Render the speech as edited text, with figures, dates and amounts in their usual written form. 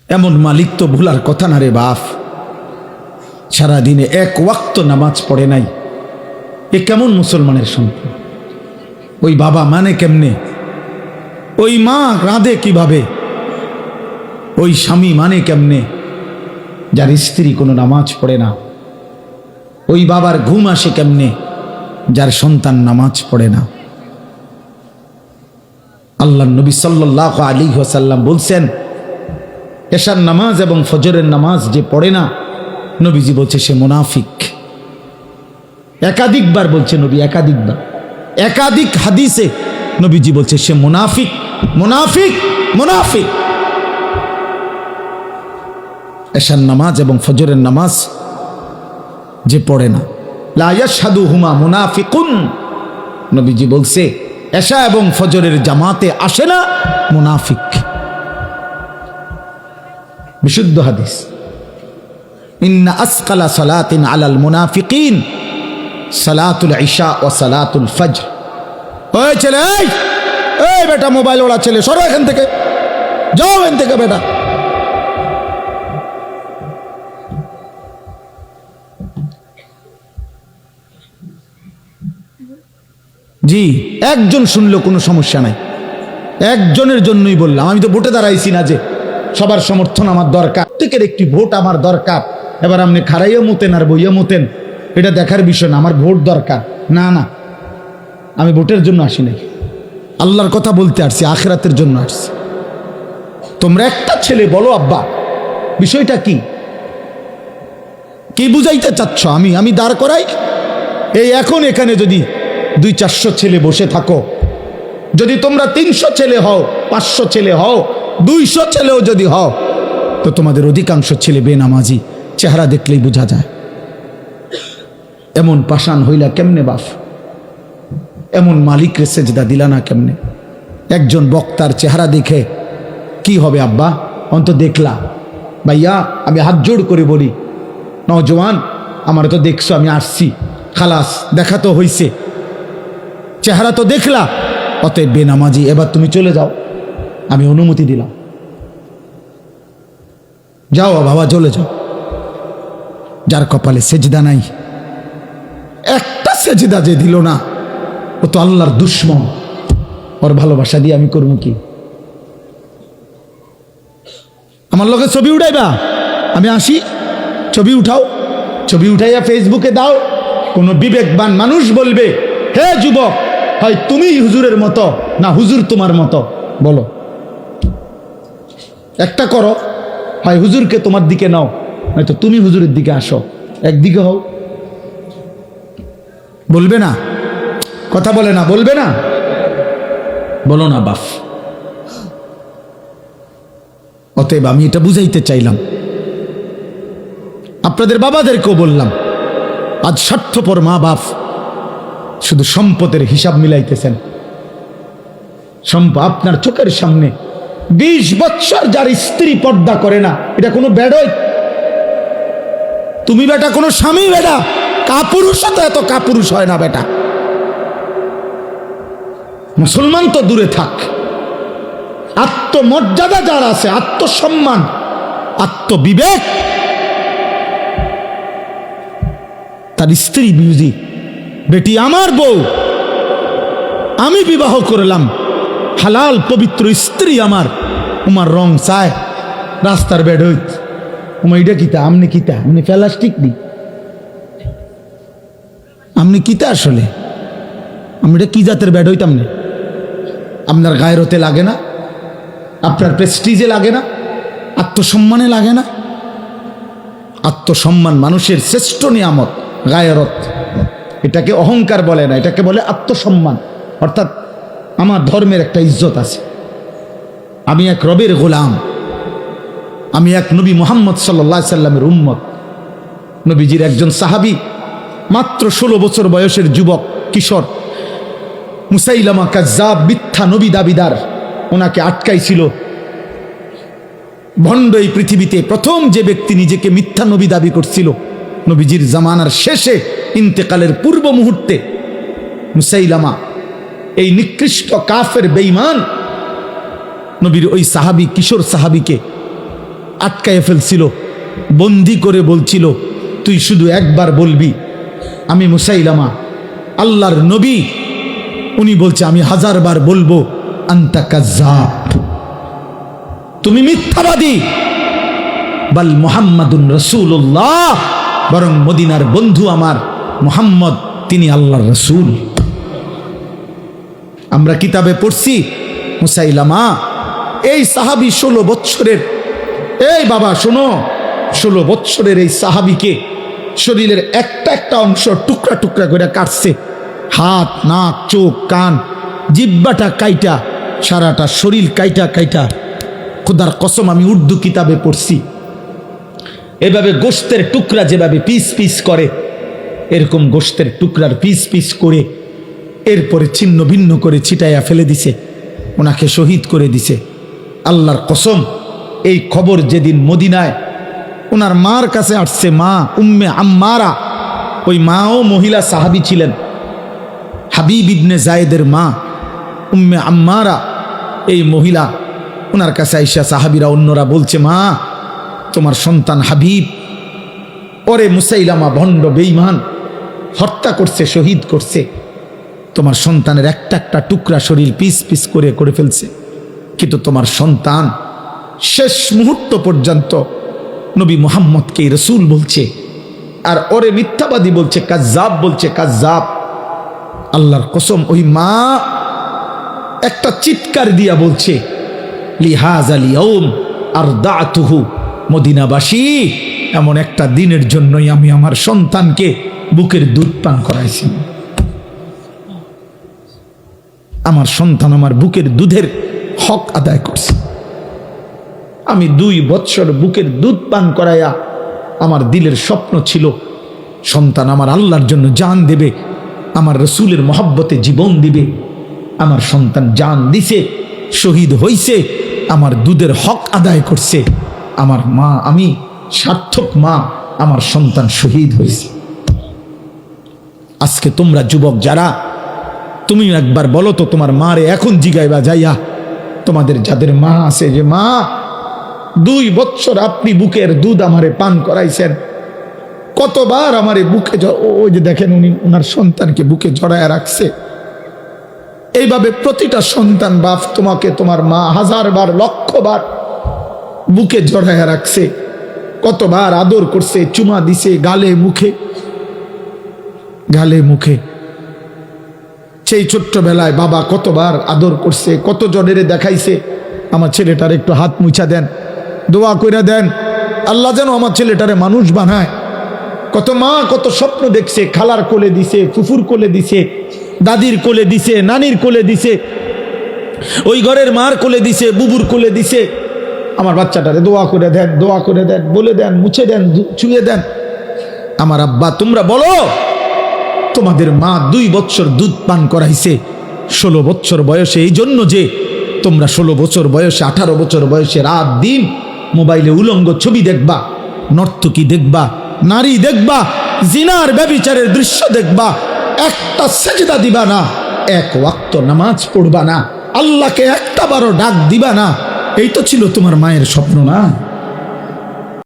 এমন মালিক তো ভুলার কথা না রে বাপ। সারাদিনে এক ওয়াক্ত নামাজ পড়ে নাই, এ কেমন মুসলমানের সন্তান? ওই বাবা মানে কেমনে? ওই মা রাঁধে কিভাবে? ওই স্বামী মানে কেমনে যার স্ত্রী কোনো নামাজ পড়ে না? ওই বাবার ঘুম আসে কেমনে যার সন্তান নামাজ পড়ে না? আল্লাহ নবী সাল্লাল্লাহু আলাইহি ওয়াসাল্লাম বলছেন, এশার নামাজ এবং ফজরের নামাজ যে পড়ে না, নবীজি বলছে সে মুনাফিক। একাধিকবার বলছে নবী, একাধিক হাদিসে নবীজি বলছে সে মুনাফিক, মুনাফিক, মুনাফিক। এশার নামাজ এবং ফজরের নামাজ যে পড়ে না, লা ইয়াশহাদুহুমা মুনাফিকুন, নবীজি বলছে এশা এবং ফজরের জামাতে আসে না মুনাফিক। বিশুদ্ধ হাদিস। ইন্না আসকালা সালাতিন আলাল মুনাফিকিন সালাতুল ইশা ও সালাতুল ফজর। ওই ছেলে, এই বেটা, মোবাইল ওড়া ছেলে, সরো এখান থেকে, যাও এখান থেকে বেটা। জি, একজন শুনলো কোনো সমস্যা নাই, একজনের জন্যই বললাম। আমি তো ভোটে দাঁড়াইছি না যে সবার সমর্থন আমার দরকার, প্রত্যেকের একটি ভোট আমার দরকার। এবার আপনি খারাইয়া মুতেন আর বইয়া মুতেন, এটা দেখার বিষয় না। আমার ভোট দরকার না, না, আমি ভোটের জন্য আসি নাই, আল্লাহর কথা বলতে আসছি, আখিরাতের জন্য আসছি। তোমরা একটা ছেলে বলো আব্বা বিষয়টা কি, কি বুঝাইতে চাচ্ছ? আমি দাঁড় করাই এই এখন এখানে যদি 200-400 ছেলে বসে থাকো, যদি তোমরা 300 ছেলে হও, 500 ছেলে হও, 200 ছেলেও যদি হও, তো তোমাদের অধিকাংশ ছেলে বেনামাজি, চেহারা দেখলেই বোঝা যায়। এমন পাষাণ হইলা কেমনে বাপ? এমন মালিকরে সেজদা দিলা না কেমনে? একজন বক্তার চেহারা দেখে কি হবে আব্বা? অন্ত দেখলা ভাইয়া, আমি হাত জোড় করে বলি, নওজওয়ান আমার তো দেখছো, আমি আসছি, খালাস, দেখা তো হইছে, চেহারা তো দেখলা, অতএব বেনামাজি, এবার তুমি চলে যাও, আমি অনুমতি দিলাম, যাও বাবা, চলে যাও। যার কপালে সেজদা নাই, একটা সেজদা যে দিল না, ও তো আল্লাহর দুশ্মন। ওর ভালোবাসা দিয়ে আমি করবো কি? আমার লোকে ছবি উঠাইবা, আমি আসি, ছবি উঠাও, ছবি উঠাইয়া ফেসবুকে দাও। কোন বিবেকবান মানুষ বলবে, হে যুবক, হয় তুমি হুজুরের মতো না হুজুর তোমার মতো, বলো একটা করো, হয় হুজুরকে তোমার দিকে নাও, নয়তো তুমি হুজুরের দিকে আসো, একদিকে হও। বলবে না? কথা বলে না, বলবে না? বলো না বাপ। অতএব আমি এটা বুঝাইতে চাইলাম, আপনাদের বাবাদেরকেও বললাম, আজ স্বার্থপর মা বাপ শুধু সম্পদের হিসাব মিলাইতেছেন। আপনার চোখের সামনে 20 বছর যার স্ত্রী পর্দা করে না, এটা কোনো বেডই? তুমি বেটা কোনো স্বামী বেটা, কাপুরুষ তো এত কাপুরুষ হয় না বেটা। মুসলমান তো দূরে থাক, আত্মমর্যাদা যার আছে, আত্মসম্মান, আত্মবিবেক, তার স্ত্রী বিউজি, বেটি আমার বউ, আমি বিবাহ করলাম, হালাল পবিত্র স্ত্রী আমার, উমার রং চায় রাস্তার বেড হইত, উমা এটা কিতা, আমনি কিতা, আমনি প্লাস্টিক নি, আমনি কিতা আসলে, আমি এটা কি জাতের বেড হইতাম না? আপনার গায়রতে লাগে না? আপনার প্রেস্টিজে লাগে না? আত্মসম্মানে লাগে না? আত্মসম্মান মানুষের শ্রেষ্ঠ নিয়ামত, গায়রত। এটাকে অহংকার বলে না, এটাকে বলে আত্মসম্মান। অর্থাৎ আমার ধর্মের একটা ইজ্জত আছে, আমি এক রবের গোলাম, আমি এক নবী মুহাম্মদ সাল্লাল্লাহু আলাইহি সাল্লামের উম্মত। নবীজির একজন সাহাবী, মাত্র 16 বছর বয়সের যুবক কিশোর, মুসাইলামা কাজ্জাব, মিথ্যা নবী দাবিদার, ওনাকে আটকাইছিল। ভণ্ড এই পৃথিবীতে প্রথম যে ব্যক্তি নিজেকে মিথ্যা নবী দাবি করছিল, নবীজির জামানার শেষে, ইন্তেকালের পূর্ব মুহূর্তে মুসাইলামা, এই নিকৃষ্ট কাফের বেঈমান নবীর ওই সাহাবী, কিশোর সাহাবীকে আটকায় ফেলছিল, বন্দি করে বলছিল, তুই শুধু একবার বলবি আমি মুসাইলামা আল্লাহর নবী। উনি বলছে আমি 1000 বার বলবো আনতা কাজ্জাব, তুমি মিথ্যাবাদী। বাল মুহাম্মাদুন রাসূলুল্লাহ, বরং মদিনার বন্ধু আমার মুহাম্মদ তিনি আল্লাহর রাসূল। আমরা কিতাবে পড়ছি মুসাইলামা এই সাহাবী 16 বছরের, এই বাবা শোনো, 16 বছরের এই সাহাবীকে শরীরের একটা একটা অংশ টুকরা টুকরা করে কাটছে, হাত, নাক, চোখ, কান, জিহ্বাটা কাইটা, সারাটা শরীর কাইটা কাইটা। খোদার কসম আমি উর্দু কিতাবে পড়ছি, এভাবে গোশতের টুকরা যেভাবে পিস পিস করে, এরকম গোশতের টুকরার পিস পিস করে এরপরে ছিন্ন ভিন্ন করে ছিটাইয়া ফেলে দিছে, ওনাকে শহীদ করে দিছে। আল্লাহর কসম, এই খবর যেদিন মদিনায় ওনার মার কাছে আসছে, মা উম্মে আম্মারা, ওই মাও মহিলা সাহাবী ছিলেন, হাবিব ইবনে জায়েদের মা উম্মে আম্মারা, এই মহিলা ওনার কাছে আইসা সাহাবীরা অন্যরা বলছে, মা তোমার সন্তান হাবিব পরে মুসাইলামা ভণ্ড বেঈমান হত্যা করছে, শহীদ করছে, তোমার সন্তানের একটা একটা টুকরা শরীর পিস পিস করে করে ফেলছে, কিন্তু তোমার সন্তান শেষ মুহূর্ত পর্যন্ত নবী মুহাম্মদকে রাসূল বলছে, আর ওরে মিথ্যাবাদী বলছে, কাজ্জাব বলছে, কাজ্জাব। আল্লাহর কসম, ওই মা একটা চিৎকার দিয়া বলছে, লিহাযাল ইয়াউম আরদাতুহু, মদিনাবাসী এমন একটা দিনের জন্যই আমি আমার সন্তানকে বুকের দুধ পান করাইছি। আমার সন্তান আমার বুকের দুধের হক আদায় করছে। আমি 2 বৎসর বুকের দুধ পান করাইয়া আমার দিলের স্বপ্ন ছিল সন্তান আমার আল্লাহর জন্য জান দেবে, আমার রসুলের মহব্বতে জীবন দিবে। আমার সন্তান জান দিছে, শহীদ হইছে, আমার দুধের হক আদায় করছে। আমার মা, আমি সার্থক মা, আমার সন্তান শহীদ হয়েছে। আজকে তোমরা যুবক যারা, তুমি একবার বলো তো তোমার মারে এখন জিগাইবা যাইয়া, তোমাদের যাদের মা আছে, যে মা 2 বৎসর আপনি বুকের দুধ আমারে পান করাইছেন, কতবার আমারে বুকে, ওই যে দেখেন উনি ওনার সন্তানকে বুকে জড়ায় রাখছে। এইভাবে প্রতিটা সন্তান বাপ তোমাকে, তোমার মা 1000 বার, 1,00,000 বার বুকে জড়ায় রাখছে, কতবার আদর করছে, চুমা দিছে গালে মুখে, গালে মুখে। সেই ছোট্টবেলায় বাবা কতবার আদর করছে, কত জনের দেখাইছে, আমার ছেলেটার একটু হাত মুছা দেন, দোয়া করে দেন, আল্লাহ যেন আমার ছেলেটারে মানুষ বানায়। কত মা কত স্বপ্ন দেখছে, খালার কোলে দিছে, ফুফুর কোলে দিছে, দাদির কোলে দিছে, নানির কোলে দিছে, ওই ঘরের মার কোলে দিছে, বুবুর কোলে দিছে। আমার বাচ্চাটারে দোয়া করে দেন, দোয়া করে দেন, বলে দেন, মুছে দেন, ছুঁয়ে দেন। আমার আব্বা, তোমরা বলো তোমাদের মা 2 বৎসর দুধ পান করাইছে 16 বৎসর বয়সে, এই জন্য যে তোমরা 16 বছর বয়সে, 18 বছর বয়সে রাত দিন মোবাইলে উলঙ্গ ছবি দেখবা, নর্তকী দেখবা, নারী দেখবা, জিনার ব্যভিচারের দৃশ্য দেখবা, একটা সেজদা দিবা না, 1 ওয়াক্ত নামাজ পড়বা না, আল্লাহকে একটা বারও ডাক দিবা না। এই তো ছিল তোমার মায়ের স্বপ্ন না?